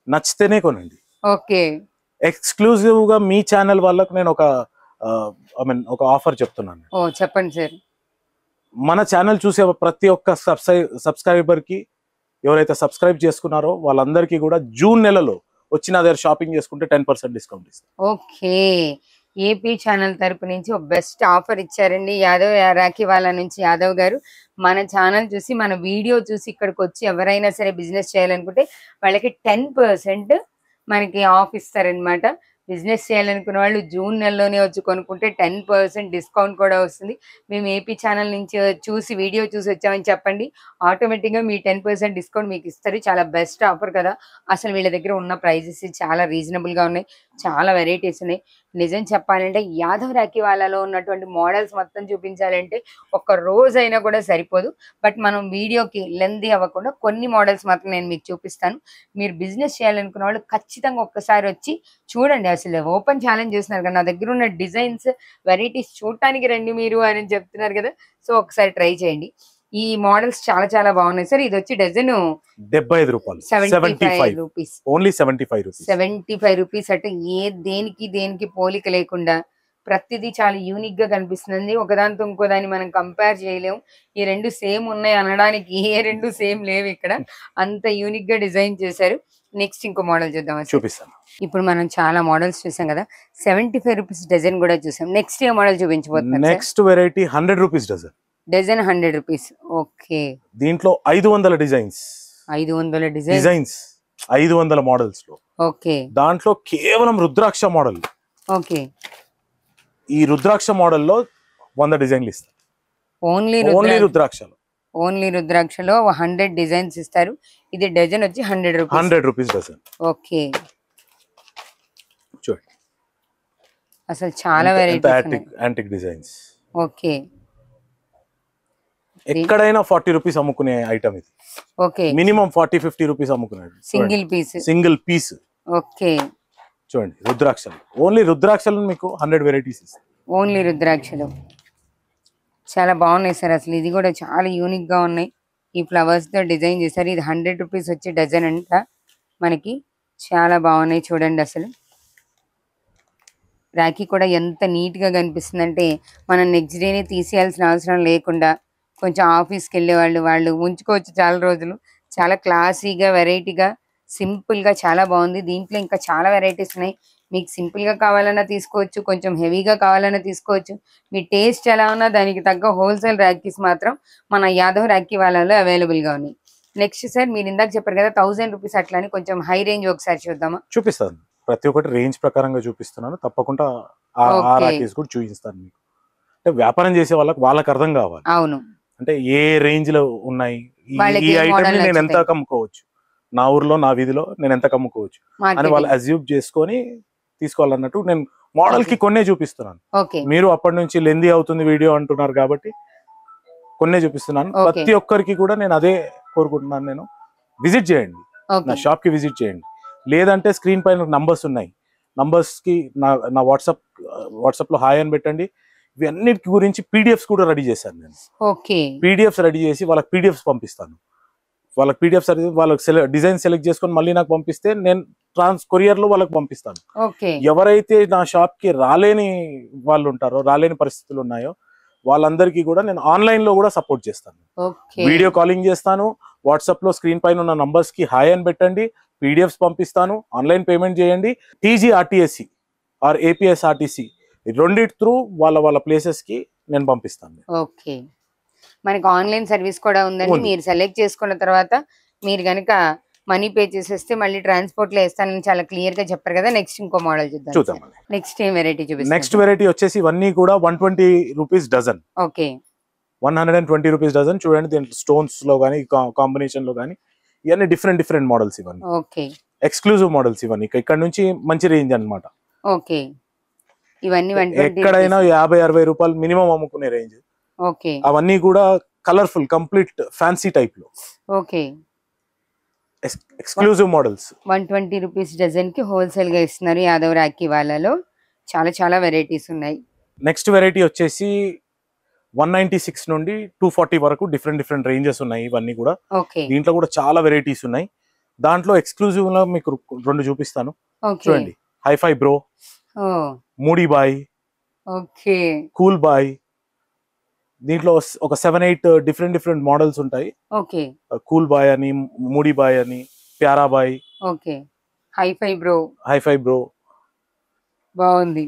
నచ్చితేనే కొనండి. ఓకే, ఎక్స్క్లూజివ్ గా మీ ఛానల్ వాళ్ళకు నేను ఒక ఆఫర్ చెప్తున్నాను. చెప్పండి సార్. మన ఛానల్ చూసే ప్రతి ఒక్క సబ్స్క్రైబర్ కి, ఎవరైతే సబ్స్క్రైబ్ చేసుకున్నారో వాళ్ళందరికీ కూడా జూన్ నెలలో వచ్చి నా దగ్గర షాపింగ్ చేసుకుంటే 10% డిస్కౌంట్ ఇస్తాను. ఓకే, ఏపీ ఛానల్ తరపు నుంచి ఒక బెస్ట్ ఆఫర్ ఇచ్చారండి యాదవ్ రాఖీ వాళ్ళ నుంచి యాదవ్ గారు. మన ఛానల్ చూసి, మన వీడియో చూసి ఇక్కడికి వచ్చి ఎవరైనా సరే బిజినెస్ చేయాలనుకుంటే వాళ్ళకి 10% మనకి ఆఫ్ ఇస్తారనమాట. బిజినెస్ చేయాలనుకున్న వాళ్ళు జూన్ నెలలోనే వచ్చి కొనుక్కుంటే 10% డిస్కౌంట్ కూడా వస్తుంది. మేము ఏపీ ఛానల్ నుంచి చూసి వీడియో చూసి వచ్చామని చెప్పండి, ఆటోమేటిక్గా మీ 10% డిస్కౌంట్ మీకు ఇస్తారు. చాలా బెస్ట్ ఆఫర్ కదా. అసలు వీళ్ళ దగ్గర ఉన్న ప్రైజెస్ చాలా రీజనబుల్గా ఉన్నాయి, చాలా వెరైటీస్ ఉన్నాయి. నిజం చెప్పాలంటే యాదవ్ రాఖీ వాళ్ళలో ఉన్నటువంటి మోడల్స్ మొత్తం చూపించాలంటే ఒక రోజు అయినా కూడా సరిపోదు. బట్ మనం వీడియోకి లెంతీ అవ్వకుండా కొన్ని మోడల్స్ మాత్రం నేను మీకు చూపిస్తాను. మీరు బిజినెస్ చేయాలనుకున్న వాళ్ళు ఖచ్చితంగా ఒక్కసారి వచ్చి చూడండి. అసలు ఓపెన్ ఛాలెంజ్ చేస్తున్నారు కదా, నా దగ్గర ఉన్న డిజైన్స్ వెరైటీస్ చూడటానికి రండి మీరు అని చెప్తున్నారు కదా, సో ఒకసారి ట్రై చేయండి. ఈ మోడల్స్ చాలా చాలా బాగున్నాయి సార్. ఇది వచ్చి డజన్ 75 రూపాయలు, 75 రూపీస్, ఓన్లీ 75 రూపీస్. 75 రూపీస్ అంటే దేనికి పోలిక లేకుండా ప్రతిదీ చాలా యూనిక్ గా కనిపిస్తుంది. ఒకదానితో ఇంకో దాన్ని మనం కంపేర్ చేయలేము. ఈ రెండు సేమ్ ఉన్నాయి అనడానికి ఏ రెండు సేమ్ లేవు ఇక్కడ, అంత యూనిక్ గా డిజైన్ చేశారు. నెక్స్ట్ ఇంకో మోడల్ చూద్దాం, చూపిస్తాను. ఇప్పుడు మనం చాలా మోడల్స్ చూసాం కదా, 75 రూపీస్ డజన్ కూడా చూసాం. నెక్స్ట్ ఏ మోడల్ చూపించబోతున్నాం? Next variety 100 rupees dozen. Dozen 100 rupees. Okay, దీంట్లో 500 డిజైన్స్, 500 డిజైన్స్, 500 మోడల్స్ లో. ఓకే, దాంట్లో కేవలం రుద్రాక్ష మోడల్. ఓకే, ఈ రుద్రాక్ష మోడల్ లో 100 డిజైన్లు ఇస్తారు, ఓన్లీ రుద్రాక్షలు. ఓన్లీ రుద్రాక్షలో 100 డిజైన్స్ ఇస్తారు. ఇది డజన్ వచ్చి 100 రూపీస్. 100 rupees dozen. ఓకే, చూడండి అసలు చాలా వెరైటీస్ ఉన్నాయి. Antique designs. ఓకే, ఎక్కడైనా 40 రూపీస్ అమ్ముకునే ఐటమ్ ఇది. ఓకే, మినిమం 40-50 రూపీస్ అమ్ముకునేది సింగిల్ పీస్. ఓకే, చూడండి రుద్రాక్షలు, ఓన్లీ రుద్రాక్షలు మీకు 100 వెరైటీస్ ఇస్తాయి. ఓన్లీ రుద్రాక్షలు చాలా బాగున్నాయి సార్. అసలు ఇది కూడా చాలా యూనిక్ గా ఉన్నాయి. ఈ ఫ్లవర్స్ తో డిజైన్ చేశారు. ఇది 100 రూపీస్ వచ్చి డజన్ అంట. మనకి చాలా బాగున్నాయి చూడండి. అసలు రాఖీ కూడా ఎంత నీట్ గా కనిపిస్తుంది అంటే మనం నెక్స్ట్ డేనే తీసేయాల్సిన అవసరం లేకుండా కొంచెం ఆఫీస్కి వెళ్ళే వాళ్ళు ఉంచుకోవచ్చు చాలా రోజులు. చాలా క్లాసీగా, వెరైటీగా, సింపుల్ గా చాలా బాగుంది. దీంట్లో ఇంకా చాలా వెరైటీస్ ఉన్నాయి. మీకు సింపుల్ గా కావాలన్నా తీసుకోవచ్చు, కొంచెం హెవీగా కావాలన్నా తీసుకోవచ్చు. మీ టేస్ట్ ఎలా ఉన్నా దానికి తగ్గ హోల్సేల్ రాఖీస్ మాత్రం మన యాదవ్ రాఖీ వాళ్ళలో అవైలబుల్ గా ఉన్నాయి. నెక్స్ట్ సార్, మీరు ఇందాక చెప్పారు కదా 1000 రూపీస్ అట్లా అని, కొంచెం హై రేంజ్ ఒకసారి చూద్దామా? చూపిస్తాను, ప్రతి ఒక్కటి రేంజ్ ప్రకారంగా చూపిస్తున్నాను. తప్పకుండా ఆ రాఖీస్ కూడా చూపిస్తాను మీకు. అంటే వ్యాపారం చేసే వాళ్ళకి అర్థం కావాలి. అవును, అంటే ఏ రేంజ్ లో ఉన్నాయి ఈ ఐటమ్ ని నేను ఎంత కమ్ముకోవచ్చు, నా ఊర్లో నా వీధిలో నేను ఎంత కమ్ముకోవచ్చు అని వాళ్ళు అజ్యూమ్ చేసుకొని తీసుకోవాలన్నట్టు నేను మోడల్ కి కొన్నే చూపిస్తున్నాను. మీరు అప్పటి నుంచి లెందీ అవుతుంది వీడియో అంటున్నారు కాబట్టి కొన్నే చూపిస్తున్నాను. ప్రతి ఒక్కరికి కూడా నేను అదే కోరుకుంటున్నాను. నేను విజిట్ చేయండి, నా షాప్ కి విజిట్ చేయండి. లేదంటే స్క్రీన్ పైన నంబర్స్ ఉన్నాయి, నంబర్స్ కి నా వాట్సాప్ లో హాయ్ అని పెట్టండి. ఇవన్నిటి గురించి పీడిఎఫ్స్ కూడా రెడీ చేశాను నేను. పీడిఎఫ్స్ రెడీ చేసి వాళ్ళకి పీడిఎఫ్స్ పంపిస్తాను. వాళ్ళకి పీడిఎఫ్స్ వాళ్ళకి డిజైన్ సెలెక్ట్ చేసుకొని మళ్ళీ నాకు పంపిస్తే నేను కొరియర్ లో వాళ్ళకి పంపిస్తాను. ఎవరైతే నా షాప్ కి రాలేని వాళ్ళు ఉంటారో, రాలేని పరిస్థితులు ఉన్నాయో వాళ్ళందరికీ కూడా నేను ఆన్లైన్ లో కూడా సపోర్ట్ చేస్తాను. వీడియో కాలింగ్ చేస్తాను. వాట్సాప్ లో స్క్రీన్ పైన ఉన్న నంబర్స్ కి హాయ్ అని పెట్టండి, పీడిఎఫ్స్ పంపిస్తాను. ఆన్లైన్ పేమెంట్ చేయండి. TGRTSC ఆర్ APSRTC రెండిటి త్రూ వాళ్ళ ప్లేసెస్ కి నేను పంపిస్తాను. ఓకే, మనకి ఆన్లైన్ సర్వీస్ కూడా ఉందండి. మీరు సెలెక్ట్ చేసుకున్న తర్వాత మీరు గనక మనీ పే చేసేస్తే మళ్ళీ ట్రాన్స్పోర్ట్ లో వేస్తానని చాలా క్లియర్ గా చెప్పారు కదా. నెక్స్ట్ ఇంకో మోడల్ చూద్దాం. నెక్స్ట్ ఏం వెరైటీ చూపిస్తారు? నెక్స్ట్ వెరైటీ వచ్చేసి ఇవన్నీ కూడా 120 rupees dozen. Okay, 120 rupees dozen. చూడండి దీంట్లో స్టోన్స్ లో గానీ కాంబినేషన్ లో గానీ ఇవన్నీ డిఫరెంట్ మోడల్స్. ఇవన్నీ ఓకే, ఎక్స్క్లూజివ్ మోడల్స్. ఇవన్నీ ఇక్కడ నుంచి మంచి రేంజ్ అన్నమాట. ఓకే, ఇవన్నీ ఎక్కడైనా 50-60 రూపాయలు మినిమం అమ్ముకునే రేంజ్. ఓకే, అవన్నీ కూడా కలర్ఫుల్, కంప్లీట్ ఫ్యాన్సీ టైప్ లో. Okay, exclusive models. 120 rupees dozen కి హోల్సేల్ గా ఇస్తున్నారు యాదవ్ రాఖీ వాళ్ళలో. చాలా వెరైటీస్ ఉన్నాయి. నెక్స్ట్ వెరైటీ వచ్చేసి 196 నుండి 240 వరకు డిఫరెంట్ రేంజెస్ ఉన్నాయి. ఇవన్నీ కూడా దీంట్లో కూడా చాలా వెరైటీస్ ఉన్నాయి. దాంట్లో ఎక్స్క్లూజివ్ లో మీకు 2 చూపిస్తాను. చూడండి, hi-fi bro, moody boy, cool boy. దీంట్లో ఒక 7-8 డిఫరెంట్ మోడల్స్ ఉంటాయి. కూల్ బాయ్ అని, మూడీ బాయ్ అని, ప్యారా బాయ్, హైఫై బ్రో బాగుంది,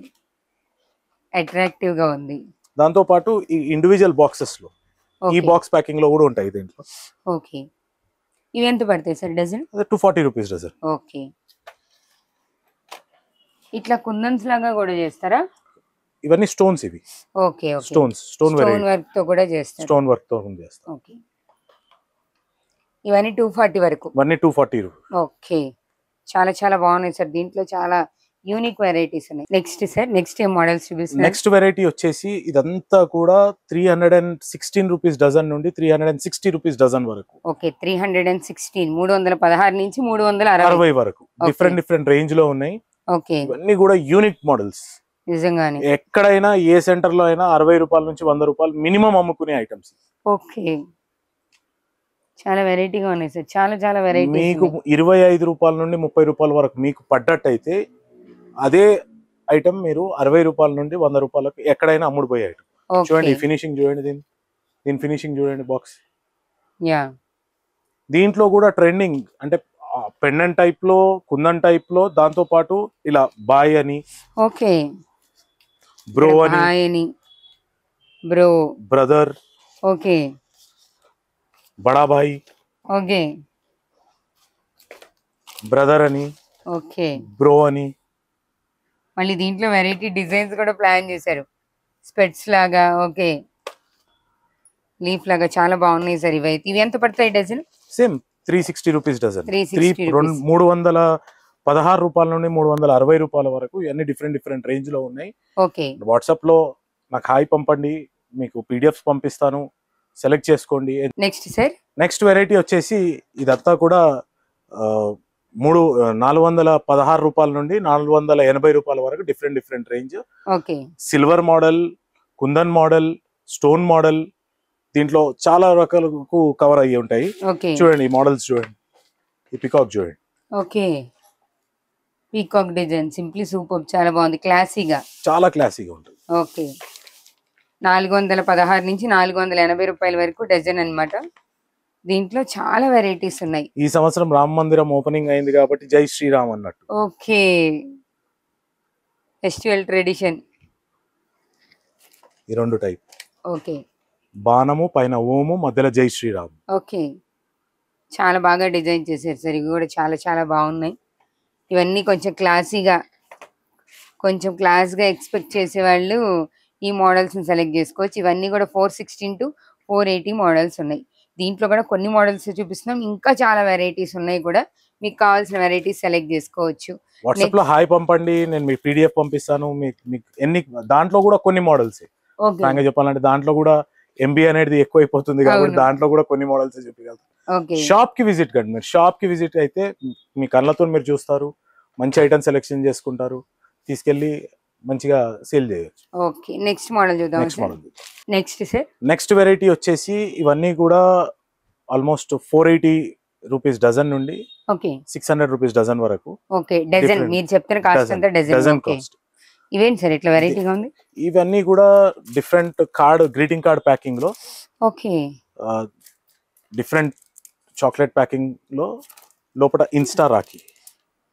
అట్రాక్టివ్ గా ఉంది. దాంతో పాటు ఈ ఇండివిజువల్ బాక్సెస్ లో, ఈ బాక్స్ ప్యాకింగ్ లో కూడా ఉంటాయి దీంట్లో. ఓకే, ఇవి ఎంత పడతాయి sir dozen? 240 rupees dozen. Okay, ఇట్లా కుందన్స్ లాగా కూడా చేస్తారా? ఇవన్నీ స్టోన్స్. ఇవి ఓకే, స్టోన్ వర్క్ తో కూడా చేస్తారు. స్టోన్ వర్క్ తో చేస్తాం. ఓకే, ఇవన్నీ 240 వరకు. ఇవన్నీ 240. ఓకే, చాలా బాగున్నాయి సార్. దీంట్లో చాలా యూనిక్ వెరైటీస్ ఉన్నాయి. నెక్స్ట్ సార్, నెక్స్ట్ ఏ మోడల్స్ చూపిస్తారు? నెక్స్ట్ వెరైటీ వచ్చేసి ఇదంతా కూడా 316 రూపీస్ డజన్ నుండి 360 రూపీస్ డజన్ వరకు. ఓకే, 316, 316 నుంచి 360 వరకు డిఫరెంట్ రేంజ్ లో ఉన్నాయి. ఓకే, ఇవన్నీ కూడా యూనిక్ మోడల్స్. నిజంగానే ఎక్కడైనా ఏ సెంటర్ లో అయినా 60 రూపాయల నుంచి 100 రూపాయలు మినిమం అమ్ముకునే ఐటమ్స్. ఓకే, చాలా వెరైటీగా ఉన్నాయి సార్. చాలా వెరైటీ. మీకు 25 రూపాయల నుండి 30 రూపాయల వరకు మీకు పడ్డట్టయితే అదే ఐటమ్ మీరు 60 రూపాయల నుండి 100 రూపాయలకు ఎక్కడైనా అమ్ముడుపోయే ఐటమ్. చూడండి ఫినిషింగ్, చూడండి దీని ఫినిషింగ్ చూడండి. బాక్స్ దీంట్లో కూడా ట్రెండింగ్ అంటే పెండెంట్ టైప్ లో, కుందన్ టైప్ లో, దాంతో పాటు ఇలా బాయ్ అని, ఓకే, బ్రో అని, బ్రో, బ్రదర్, ఓకే, బడా భాయ్, ఓకే, బ్రదర్ అని, ఓకే, బ్రో అని. మళ్ళీ దీంట్లో వెరైటీ డిజైన్స్ కూడా ప్లాన్ చేశారు, స్పెట్స్ లాగా. ఓకే, లీఫ్ లాగా చాలా బాగున్నాయి సార్ ఇవైతే. ఇవి ఎంత పడతాయి డజన్? Same 360 rupees dozen. 360 రూపీస్. 316 రూపాయల నుండి 360 రూపాయల వరకు ఇవన్నీ డిఫరెంట్ రేంజ్ లో ఉన్నాయి. ఓకే. వాట్సాప్ లో నాకు హాయ్ పంపండి, మీకు పీడిఎఫ్స్ పంపిస్తాను, సెలెక్ట్ చేసుకోండి. నెక్స్ట్ సార్, నెక్స్ట్ వెరైటీ వచ్చేసి ఇదంతా కూడా 416 రూపాయల నుండి 480 రూపాయల వరకు different range. Okay. Silver model, kundan model, stone model, దీంట్లో చాలా రకాలకు కవర్ అయ్యి ఉంటాయి. ఓకే. చూడండి ఈ మోడల్స్ చూడండి, ఈ పికాక్ చూడండి. Okay. Peacock design simply super, చాలా బాగుంది, క్లాసీగా, చాలా క్లాసీగా ఉంటుంది. ఓకే. 416 నుంచి 480 రూపాయల వరకు డజన్ అన్నమాట. దీంట్లో చాలా వెరైటీస్ ఉన్నాయి. ఈ సంవత్సరం రామ మందిరం ఓపెనింగ్ అయింది కాబట్టి జై శ్రీరామ్ అన్నట్టు. ఓకే. Festival tradition. ఈ రెండు టైప్. ఓకే. బాణము పైన ఓము, మధ్యలో జై శ్రీరామ్. ఓకే. చాలా బాగా డిజైన్ చేశారు సార్, ఇవి కూడా చాలా చాలా బాగున్నాయి. ఇవన్నీ కొంచెం క్లాస్గా ఎక్స్పెక్ట్ చేసేవాళ్ళు ఈ మోడల్స్ని సెలెక్ట్ చేసుకోవచ్చు. ఇవన్నీ కూడా 416 to 480 మోడల్స్ ఉన్నాయి. దీంట్లో కూడా కొన్ని మోడల్స్ చూపిస్తున్నాం, ఇంకా చాలా వెరైటీస్ ఉన్నాయి కూడా. మీకు కావాల్సిన వెరైటీస్ సెలెక్ట్ చేసుకోవచ్చు. వాట్సాప్ లో హాయ్ పంపండి, నేను మీకు పీడిఎఫ్ పంపిస్తాను. మీకు ఎన్ని దాంట్లో కూడా కొన్ని మోడల్స్ చెప్పాలంటే దాంట్లో కూడా ఎంబీ అనేది ఎక్కువ అయిపోతుంది కాబట్టి దాంట్లో కూడా కొన్ని మోడల్స్ చెప్పగలుగుతారు. షాప్ కి విజిట్ కండి, మీరు షాప్ కి విజిట్ అయితే మీ కళ్ళతో మీరు చూస్తారు, మంచి ఐటమ్ సెలెక్షన్ చేసుకుంటారు, తీసుకెళ్లి మంచిగా సేల్ చేయొచ్చు. ఓకే. నెక్స్ట్ మోడల్ చూద్దాం. నెక్స్ట్ సార్, నెక్స్ట్ వెరైటీ వచ్చేసి ఇవన్నీ కూడా ఆల్మోస్ట్ 480 రూపీస్ డజన్ నుండి 600 రూపీస్ డజన్ వరకు. ఓకే. డజన్ మీరు చెప్తున్న కాస్ట్ అంతా డజన్ కాస్ట్. ఇవేంటి సార్ ఇట్లా వెరైటీగా ఉంది? ఇవన్నీ కూడా డిఫరెంట్ గ్రీటింగ్ కార్డ్ ప్యాకింగ్ లో. ఓకే. డిఫరెంట్ చాక్లెట్ ప్యాకింగ్ లో, లోపల Insta Rakhi.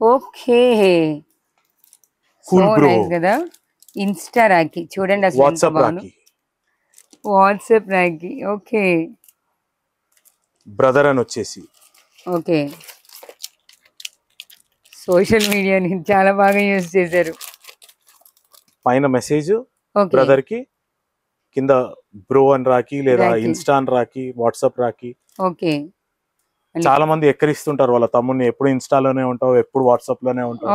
Okay. Cool bro కదా, ఇన్స్టా రాఖీ చూడండి అసలు. WhatsApp Rakhi. WhatsApp Rakhi. Okay. Brother అని వచ్చేసి. ఓకే. సోషల్ మీడియాని చాలా బాగా యూజ్ చేశారు. పైన మెసేజ్ బ్రదర్ కి, కింద బ్రో అని రాఖీ, లేదా ఇన్స్టా అని రాఖీ, వాట్సాప్ రాఖీ. ఓకే. చాలా మంది ఎక్కరిస్తుంటారు వాళ్ళ తమ్ముడిని, ఎప్పుడు ఇన్స్టాలోనే ఉంటావు, ఎప్పుడు వాట్సాప్ లోనే ఉంటావు,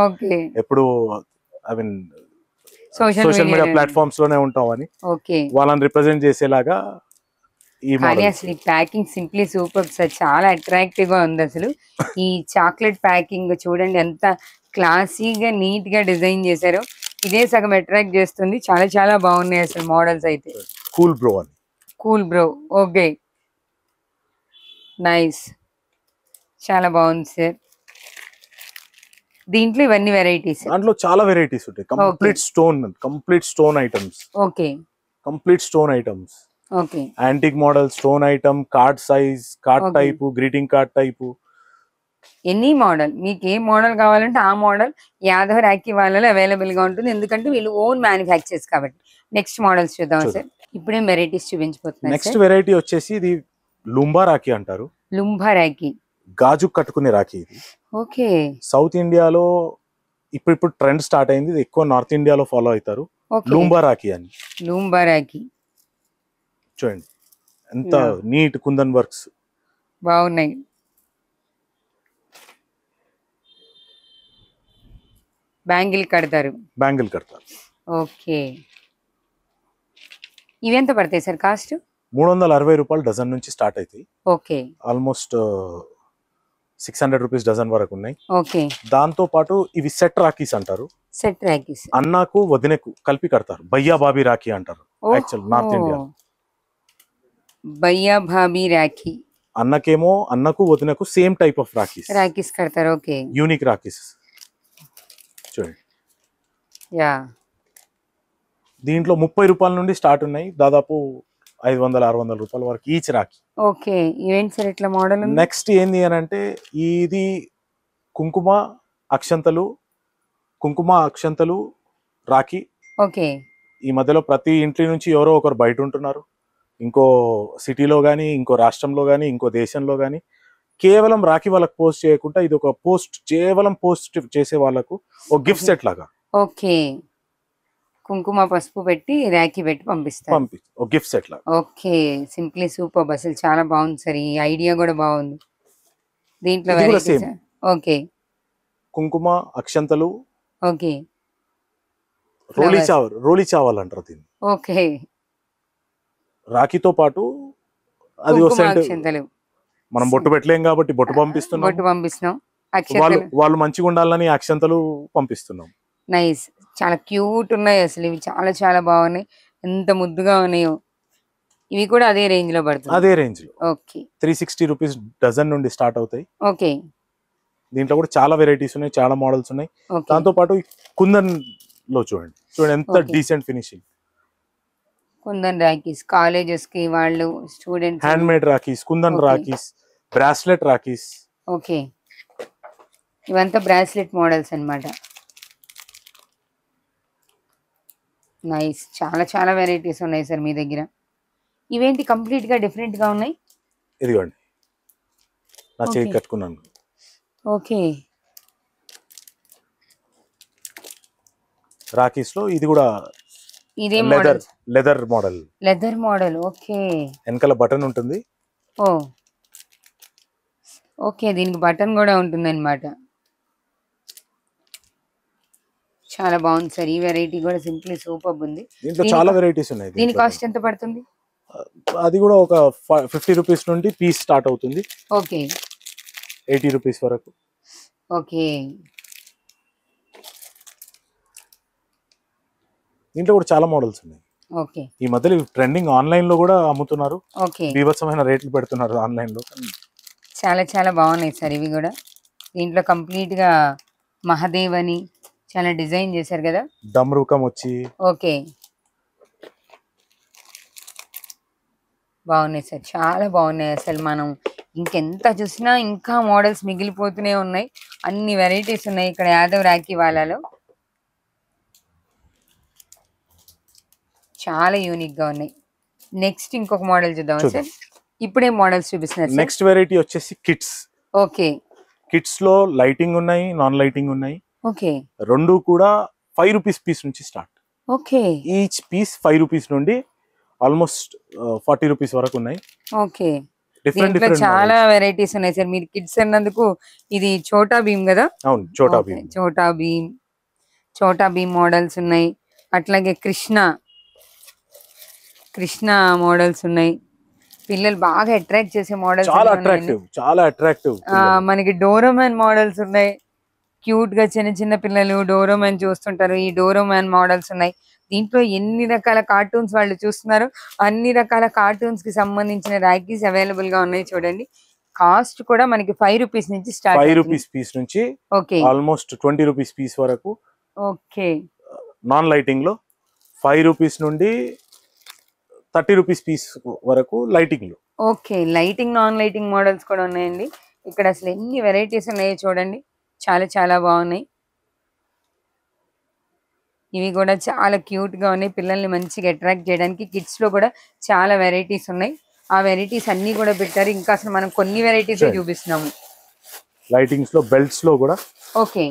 ఎప్పుడు I mean social media platforms లోనే ఉంటావు అని వాళ్ళని రిప్రజెంట్ చేసేలాగా ఈ మోడల్. అసలు ఈ ప్యాకింగ్ సింప్లీ సూపర్ సార్, చాలా అట్రాక్టివ్ గా ఉంది అసలు. ఈ చాక్లెట్ ప్యాకింగ్ చూడండి ఎంత క్లాసీగా నీట్ గా డిజైన్ చేశారు. ఇదే సగం అట్రాక్ట్ చేస్తుంది. చాలా చాలా బాగున్నాయి అసలు మోడల్స్ అయితే. కూల్ బ్రో అని. Cool bro. ఓకే. నైస్, చాలా బాగుంది సార్. దీంట్లో ఇవన్నీ వెరైటీస్, దాంట్లో చాలా వెరైటీస్ ఉంటాయి. Complete stone items. Okay. Complete stone items. Okay. Antique model, stone item, card size, card type, greeting card type, any model మీకు ఏ మోడల్ కావాలంటే ఆ మోడల్ యాదవ్ రాఖీ వాళ్ళలో అవైలబుల్ గా ఉంటుంది, ఎందుకంటే వీళ్ళు ఓన్ మ్యానుఫ్యాక్చర్స్ కాబట్టి. నెక్స్ట్ మోడల్స్ చూద్దాం సార్. ఇప్పుడే వెరైటీస్ చూపించబోతున్నారు. నెక్స్ట్ వెరైటీ వచ్చేసి ఇది లుంబా రాఖీ అంటారు. లుంబా రాఖీ గాజు కట్టుకునే రాఖీ ఇది. ఓకే. సౌత్ ఇండియాలో ఇప్పుడు ట్రెండ్ స్టార్ట్ అయింది, ఇది ఎక్కువ నార్త్ ఇండియాలో ఫాలో అవుతారు. లుంబా రాఖీ అని. లుంబా రాఖీ చూడండి ఎంత నీట్ కుందన్ వర్క్స్ బాగున్నాయి. బ్యాంగిల్ కడతారు. ఓకే. ఇవి ఎంత పడతాయి సార్ కాస్ట్? 360 రూపాయలు డజన్ నుంచి స్టార్ట్ అవుతాయి. ఓకే. ఆల్మోస్ట్ 600 రూపీస్ డజన్ వరకు ఉన్నాయి. ఓకే. దాంతో పాటు ఇవి సెట్ రాఖీస్ అంటారు. సెట్ రాఖీస్ అన్నకు వదినకు కలిపి కడతారు. భయ్యా బాబీ రాఖీ అంటారు. యాక్చువల్ నార్త్ ఇండియా భయ్యా భాబీ రాఖీ. అన్నకేమో అన్నకు వదినకు సేమ్ టైప్ ఆఫ్ రాఖీస్ కడతారు. ఓకే. యూనిక్ రాఖీస్ చూడండి. యా. దీంట్లో 30 రూపాయల నుండి స్టార్ట్ ఉన్నాయి, దాదాపు 500-600 రూపాయల వరకు ఈచ్ రాఖీ. ఓకే. ఏంటి సార్ ఇట్లా మోడల్? నెక్స్ట్ ఏంది అని అంటే ఇది కుంకుమ అక్షంతలు రాఖీ. ఓకే. ఈ మధ్యలో ప్రతి ఇంటి నుంచి ఎవరో ఒకరు బయట ఉంటున్నారు, ఇంకో సిటీలో గానీ, ఇంకో రాష్ట్రంలో గానీ, ఇంకో దేశంలో గానీ. కేవలం రాఖీ వాళ్ళకి పోస్ట్ చేయకుండా ఇది ఒక కేవలం పోస్ట్ చేసే వాళ్ళకు ఒక గిఫ్ట్ సెట్ లాగా. ఓకే. కుంకుమ పసుపు పెట్టి రాఖీ పెట్టి పంపిస్తారు. పంపి ఒక గిఫ్ట్ సెట్ లా. Okay, simply super. అసలు చాలా బాగుంది సార్, ఈ ఐడియా కూడా బాగుంది. దీంట్లో ఇది కూడా varieties same. ఓకే కుంకుమ, అక్షంతలు, ఓకే రోలి చావల్ అంటారు దీన్ని. ఓకే, రాఖీతో పాటు అది ఒక కుంకుమ సెంట్. అక్షంతలు మనం బొట్టు పెట్టలేం కాబట్టి బొట్టు పంపిస్తున్నాం. బొట్టు పంపిస్తున్నాం. వాళ్ళు అక్షంతలు వాళ్ళు మంచిగా ఉండాలని అక్షంతలు పంపిస్తున్నాం. నైస్, చాలా క్యూట్ ఉన్నాయి అసలు. ఇవి చాలా చాలా బాగున్నాయి, ఎంత ముద్దుగా ఉన్నాయో. ఇవి కూడా అదే రేంజ్ లో పడుతుంది. అదే రేంజ్ లో ఓకే 360 రూపీస్ డజన్ నుండి స్టార్ట్ అవుతాయి. ఓకే దీంట్లో కూడా చాలా వెరైటీస్ ఉన్నాయి, చాలా మోడల్స్ ఉన్నాయి. ఓకే దాంతో పాటు ఈ కుందన్ లో చూడండి ఎంత Okay. Decent finishing. Kundan rakhis colleges కి వాళ్ళు students. Hand made rakhis, kundan Okay. Rakhis, bracelet rakhis. Okay, ఇవంతా బ్రాస్లెట్ మోడల్స్ అన్నమాట. నైస్, చాలా చాలా వెరైటీస్ ఉన్నాయి సార్ మీ దగ్గర. ఇవేంటి కంప్లీట్ గా డిఫరెంట్ గా ఉన్నాయి? ఇదిగోండి నా చేయి Okay. కట్టుకున్నాను. ఓకే రాఖీస్ లో ఇది కూడా ఇదే leather model, model. Leather model. Okay వెనకాల బటన్ ఉంటుంది. ఓ ఓకే, దీనికి బటన్ కూడా ఉంటుంది అనమాట. చాలా బాగుంది సార్, ఈ వెరైటీ కూడా సింప్లీ సూపర్ ఉంది. దీంట్లో చాలా వెరైటీస్ ఉన్నాయి. దీని కాస్ట్ ఎంత పడుతుంది? అది కూడా ఒక 50 రూపీస్ నుండి పీస్ స్టార్ట్ అవుతుంది. ఓకే 80 రూపీస్ వరకు. ఓకే దీంట్లో కూడా చాలా మోడల్స్ ఉన్నాయి. ఓకే ఈ మధ్యలో ట్రెండింగ్ ఆన్లైన్ లో కూడా అమ్ముతున్నారు. ఓకే, బీభత్సమైన రేట్లు పెడుతున్నారు ఆన్లైన్ లో. చాలా చాలా బాగున్నాయి సార్ ఇవి కూడా. దీంట్లో కంప్లీట్ గా మహాదేవ్ అని చాలా డిజైన్ చేశారు కదా. డమ్రూకం వచ్చి ఓకే బాగున్నాయి సార్, చాలా బాగున్నాయి అసలు. మనం ఇంకెంత చూసినా ఇంకా మోడల్స్ మిగిలిపోతూనే ఉన్నాయి, అన్ని వెరైటీస్ ఉన్నాయి ఇక్కడ యాదవ్ రాఖీ వాళ్ళలో. చాలా యూనిక్ గా ఉన్నాయి. నెక్స్ట్ ఇంకొక మోడల్ చూద్దాం సార్. ఇప్పుడే మోడల్స్ చూపిస్తున్నారు సార్. నెక్స్ట్ వెరైటీ వచ్చేసి కిడ్స్. ఓకే కిడ్స్ లో లైటింగ్ ఉన్నాయి, నాన్ లైటింగ్ ఉన్నాయి. ఓకే రెండు కూడా 5 రూపీస్ పీస్ నుంచి start. Okay each piece 5 rupees నుండి ఆల్మోస్ట్ 40 రూపీస్ వరకు ఉన్నాయి. ఓకే, డిఫరెంట్ దీంట్లో డిఫరెంట్ చాలా వెరైటీస్ ఉన్నాయి సార్. మీరు కిడ్స్ అన్నందుకు ఇది చోటా భీమ్ కదా. అవును, చోటా ఓకే, భీమ్. చోటా భీమ్ మోడల్స్ ఉన్నాయి. అట్లాగే కృష్ణ మోడల్స్ ఉన్నాయి. పిల్లలు బాగా అట్రాక్ట్ చేసే మోడల్స్ చాలా అట్రాక్టివ్. మనకి డోరోమాన్ మోడల్స్ ఉన్నాయి. క్యూట్ గా చిన్న చిన్న పిల్లలు డోరోమాన్ చూస్తుంటారు. ఈ డోరోమాన్ మోడల్స్ ఉన్నాయి. దీంట్లో ఎన్ని రకాల కార్టూన్స్ వాళ్ళు చూస్తున్నారు, అన్ని రకాల కార్టూన్స్ కి సంబంధించిన రాఖీస్ అవైలబుల్ గా ఉన్నాయి. చూడండి, కాస్ట్ కూడా మనకి 5 రూపీస్ నుంచి స్టార్ట్. 5 రూపీస్ పీస్ నుంచి ఓకే ఆల్మోస్ట్ 20 రూపీస్ పీస్ వరకు. ఓకే నాన్ లైటింగ్ లో 5 రూపీస్ నుండి 30 రూపీస్ పీస్ వరకు లైటింగ్ లో. Okay, lighting non lighting models కూడా ఉన్నాయండి ఇక్కడ. అసలు ఎన్ని వెరైటీస్ ఉన్నాయో చూడండి, చాలా చాలా బాగున్నాయి. ఇవి కూడా చాలా క్యూట్ గా ఉన్నాయి, పిల్లల్ని మంచిగా అట్రాక్ట్ చేయడానికి. కిడ్స్ లో కూడా చాలా వెరైటీస్ ఉన్నాయి. ఆ వెరైటీస్ అన్ని కూడా పెట్టారు. ఇంకా అసలు మనం కొన్ని వెరైటీస్ చూపిస్తున్నాము. లైటింగ్స్ లో బెల్ట్స్ లో కూడా ఓకే,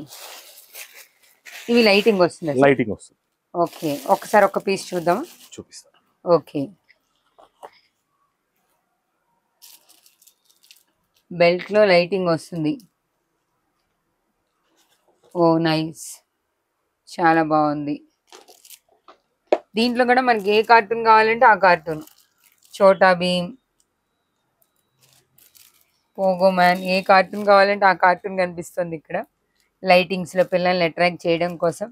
ఇవి లైటింగ్ వస్తుంది. లైటింగ్ వస్తుంది. ఓకే, ఒకసారి ఒక పీస్ చూద్దాం. చూపిస్తాను. ఓకే, బెల్ట్ లో లైటింగ్ వస్తుంది. ఓ నైస్, చాలా బాగుంది. దీంట్లో కూడా మనకి ఏ కార్టూన్ కావాలంటే ఆ cartoon, Chhota Bheem, Pogo man, ఏ కార్టూన్ కావాలంటే ఆ కార్టూన్ కనిపిస్తుంది ఇక్కడ. లైటింగ్స్ లో పిల్లల్ని అట్రాక్ట్ చేయడం కోసం.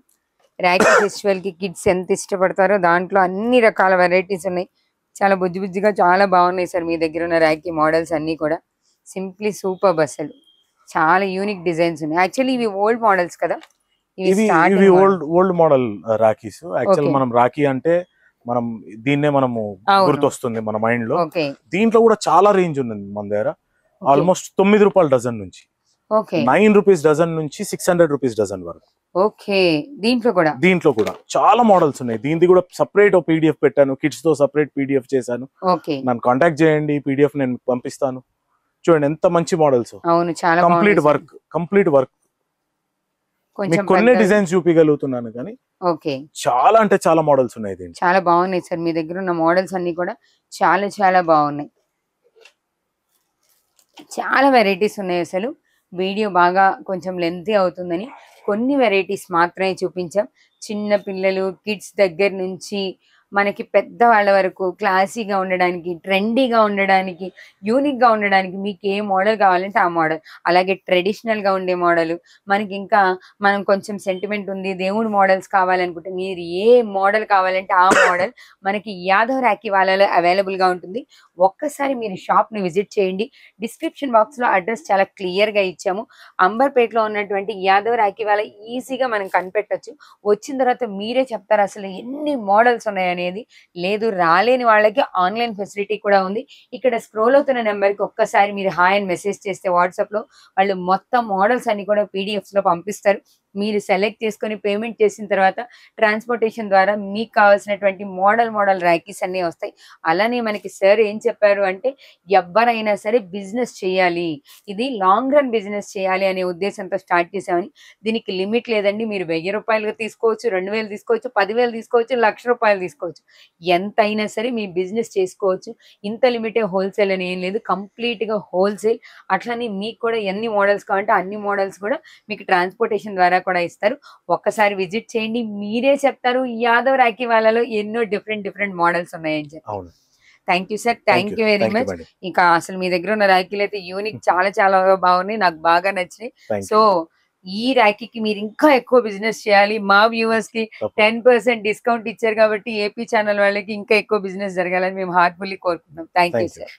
రాఖీ ఫెస్టివల్ కి కిడ్స్ ఎంత ఇష్టపడతారో దాంట్లో అన్ని రకాల వెరైటీస్ ఉన్నాయి. చాలా బుజ్జి బుజ్జిగా చాలా బాగున్నాయి సార్ మీ దగ్గర ఉన్న రాఖీ మోడల్స్ అన్ని కూడా. సింప్లీ సూపర్ అసలు, చాలా యూనిక్ డిజైన్స్ ఉన్నాయి. యాక్చువల్లీ ఇవి ఓల్డ్ మోడల్స్ కదా. ఇవి ఓల్డ్ మోడల్ రాఖీస్. యాక్చువల్ మనం రాఖీ అంటే మనం దీన్నే మనము గుర్తొస్తుంది మన మైండ్ లో. దీంట్లో కూడా చాలా రేంజ్ ఉంది మన దగ్గర. ఆల్మోస్ట్ 9 రూపాయల డజన్ నుంచి 9 రూపీస్ డజన్ నుంచి 600 రూపీస్ డజన్ వరకు. ఓకే, దీంట్లో కూడా చాలా మోడల్స్ ఉన్నాయి. దీనికి కూడా సపరేట్ పీడిఎఫ్ పెట్టాను, కిడ్స్ తో సపరేట్ పీడిఎఫ్ చేశాను. నన్ను కాంటాక్ట్ చేయండి, పీడిఎఫ్ నేను పంపిస్తాను. చూడండి ఎంత మంచి మోడల్స్. అవును, చాలా కంప్లీట్ వర్క్ కొంచెం కొన్ని డిజైన్స్ చూపించగలుగుతున్నాను కానీ ఓకే, చాలా అంటే చాలా మోడల్స్ ఉన్నాయి దీంట్లో. చాలా బాగున్నాయి సార్. మీ దగ్గర ఉన్న మోడల్స్ అన్ని కూడా చాలా చాలా బాగున్నాయి. చాలా వెరైటీస్ ఉన్నాయి. అసలు వీడియో బాగా కొంచెం లెంతీ అవుతుందని కొన్ని వెరైటీస్ మాత్రమే చూపించాం. చిన్న పిల్లలు కిడ్స్ దగ్గర నుంచి మనకి పెద్దవాళ్ళ వరకు క్లాసీగా ఉండడానికి, ట్రెండీగా ఉండడానికి, యూనిక్గా ఉండడానికి మీకు ఏ మోడల్ కావాలంటే ఆ మోడల్. అలాగే ట్రెడిషనల్గా ఉండే మోడల్, మనకి ఇంకా మనం కొంచెం సెంటిమెంట్ ఉంది దేవుడి మోడల్స్ కావాలనుకుంటే మీరు ఏ మోడల్ కావాలంటే ఆ మోడల్ మనకి యాదవ్ రాఖీ వాళ్ళలో అవైలబుల్గా ఉంటుంది. ఒక్కసారి మీరు షాప్ని విజిట్ చేయండి. డిస్క్రిప్షన్ బాక్స్లో అడ్రస్ చాలా క్లియర్గా ఇచ్చాము. అంబర్పేటలో ఉన్నటువంటి యాదవ్ రాఖీ వాళ్ళ ఈజీగా మనం కనిపెట్టచ్చు. వచ్చిన తర్వాత మీరే చెప్తారు అసలు ఎన్ని మోడల్స్ ఉన్నాయనేది. లేదు రాలేని వాళ్ళకి ఆన్లైన్ ఫెసిలిటీ కూడా ఉంది. ఇక్కడ స్క్రోల్ అవుతున్న నెంబర్కి ఒక్కసారి మీరు హాయ్ అని మెసేజ్ చేస్తే వాట్సాప్లో వాళ్ళు మొత్తం మోడల్స్ అన్ని కూడా పీడిఎఫ్స్లో పంపిస్తారు. మీరు సెలెక్ట్ చేసుకొని పేమెంట్ చేసిన తర్వాత ట్రాన్స్పోర్టేషన్ ద్వారా మీకు కావాల్సినటువంటి మోడల్ రాఖీస్ అన్నీ వస్తాయి. అలానే మనకి సార్ ఏం చెప్పారు అంటే ఎవరైనా సరే బిజినెస్ చేయాలి, ఇది లాంగ్ రన్ బిజినెస్ చేయాలి అనే ఉద్దేశంతో స్టార్ట్ చేసామని. దీనికి లిమిట్ లేదండి. మీరు 1000 రూపాయలు తీసుకోవచ్చు, 2000 తీసుకోవచ్చు, 10,000 తీసుకోవచ్చు, 1,00,000 రూపాయలు తీసుకోవచ్చు. ఎంతైనా సరే మీ బిజినెస్ చేసుకోవచ్చు. ఇంత లిమిటే హోల్సేల్ అని ఏం లేదు, కంప్లీట్గా హోల్సేల్. అట్లనే మీకు కూడా ఎన్ని మోడల్స్ కావాలంటే అన్ని మోడల్స్ కూడా మీకు ట్రాన్స్పోర్టేషన్ ద్వారా కూడా ఇస్తారు. ఒక్కసారి విజిట్ చేయండి, మీరే చెప్తారు యాదవ్ రాఖీ వాళ్ళలో ఎన్నో డిఫరెంట్ మోడల్స్ ఉన్నాయని చెప్పి. అవును, thank you sir, thank you very much. ఇంకా అసలు మీ దగ్గర ఉన్న రాఖీలు అయితే యూనిక్ చాలా చాలా బాగున్నాయి, నాకు బాగా నచ్చినాయి. సో ఈ రాఖీకి మీరు ఇంకా ఎక్కువ బిజినెస్ చేయాలి. మా వ్యూవర్స్ కి 10% డిస్కౌంట్ ఇచ్చారు కాబట్టి ఏపీ ఛానల్ వాళ్ళకి ఇంకా ఎక్కువ బిజినెస్ జరగాలని మేము హార్ట్ఫుల్లీ కోరుకుంటున్నాం. Thank you sir.